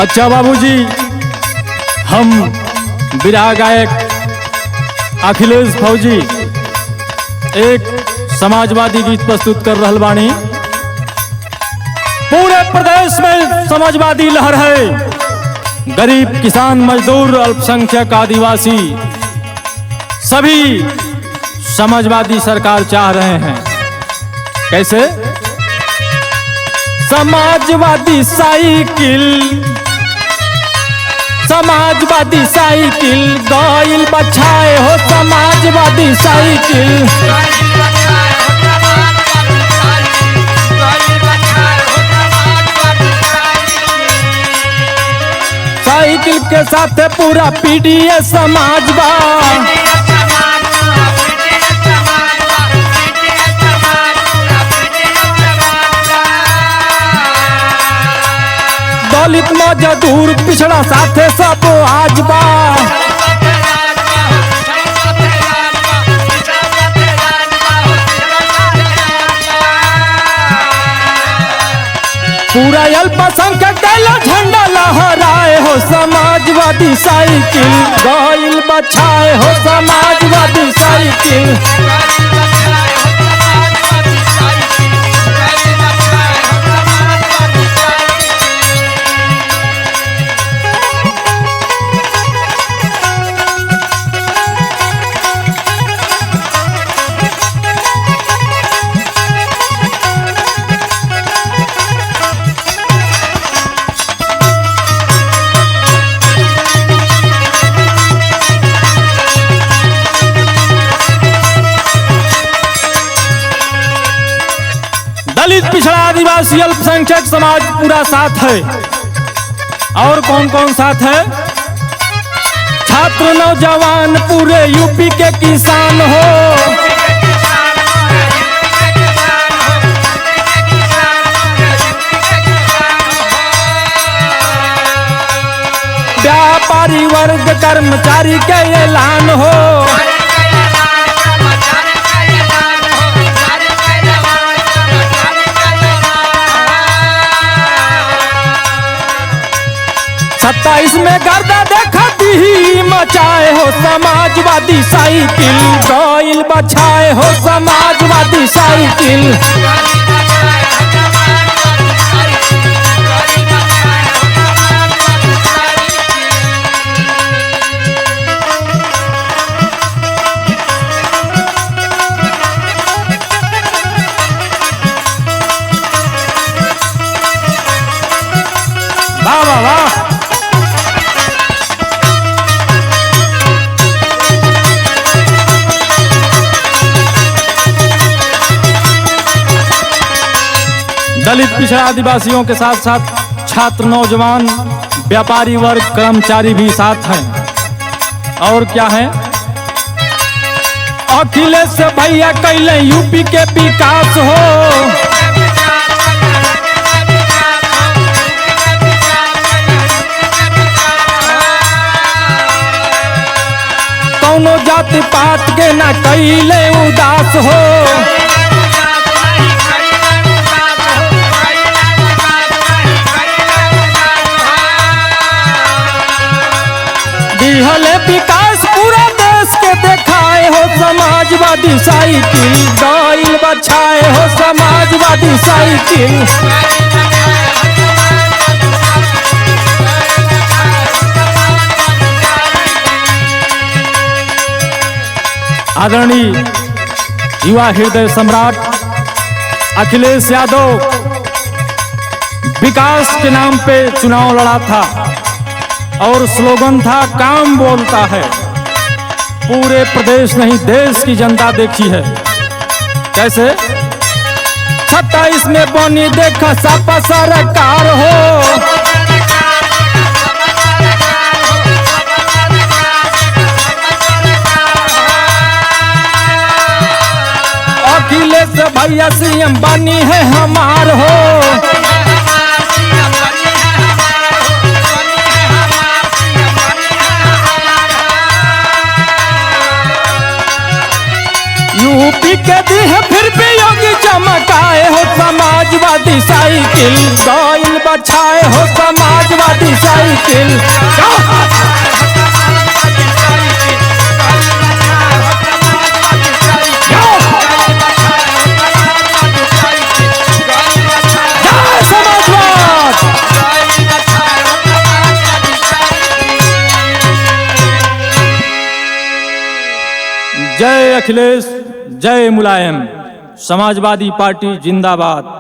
अच्छा बाबूजी, हम बिरहा गायक अखिलेश फौजी एक समाजवादी गीत प्रस्तुत कर रहल बानी। पूरे प्रदेश में समाजवादी लहर है। गरीब, किसान, मजदूर, अल्पसंख्यक, आदिवासी सभी समाजवादी सरकार चाह रहे हैं। कैसे? समाजवादी साइकिल, समाजवादी साइकिल गइल बछाए हो, समाजवादी साइकिल। साइकिल के साथ पूरा पीडीएस समाजवा, दलित मजदूर पिछड़ा साथे सब आजबा। पूरा अल्पसंख्यक दल झंडा लहराए हो, समाजवादी साइकिल गइल बछाए हो, समाजवादी साइकिल। दलित, पिछड़ा, आदिवासी, अल्पसंख्यक समाज पूरा साथ है। और कौन कौन साथ है? छात्र, नौजवान, पूरे यूपी के किसान हो। व्यापारी वर्ग, कर्मचारी के ऐलान हो। सत्ताईस में गर्दा देखती ही मचाए हो, समाजवादी साइकिल गइल बछाए हो, समाजवादी साइकिल। वाह वाह वाह। दलित, पिछड़ा, आदिवासियों के साथ साथ छात्र, नौजवान, व्यापारी वर्ग, कर्मचारी भी साथ हैं। और क्या है? अखिलेश भैया कैले यूपी के विकास हो। कौनो जाति पात के न कैले उदास हो। दिहले विकास पूरा देश के देखाए हो, समाजवादी साइकिल गइल बछाए हो, समाजवादी साइकिल। आदरणीय युवा हृदय सम्राट अखिलेश यादव विकास के नाम पे चुनाव लड़ा था और स्लोगन था काम बोलता है। पूरे प्रदेश नहीं देश की जनता देखी है। कैसे? 27 में बनी देखा सपा सरकार हो। अखिलेश भैया सीएम बनी है हमार हो। यूपी के दी है फिर भी योगी समाजवादी साइकिल गइल बछाए हो समाजवादी साइकिल। साइकिल जय समाजवाद। जय अखिलेश, जय मुलायम, समाजवादी पार्टी जिंदाबाद।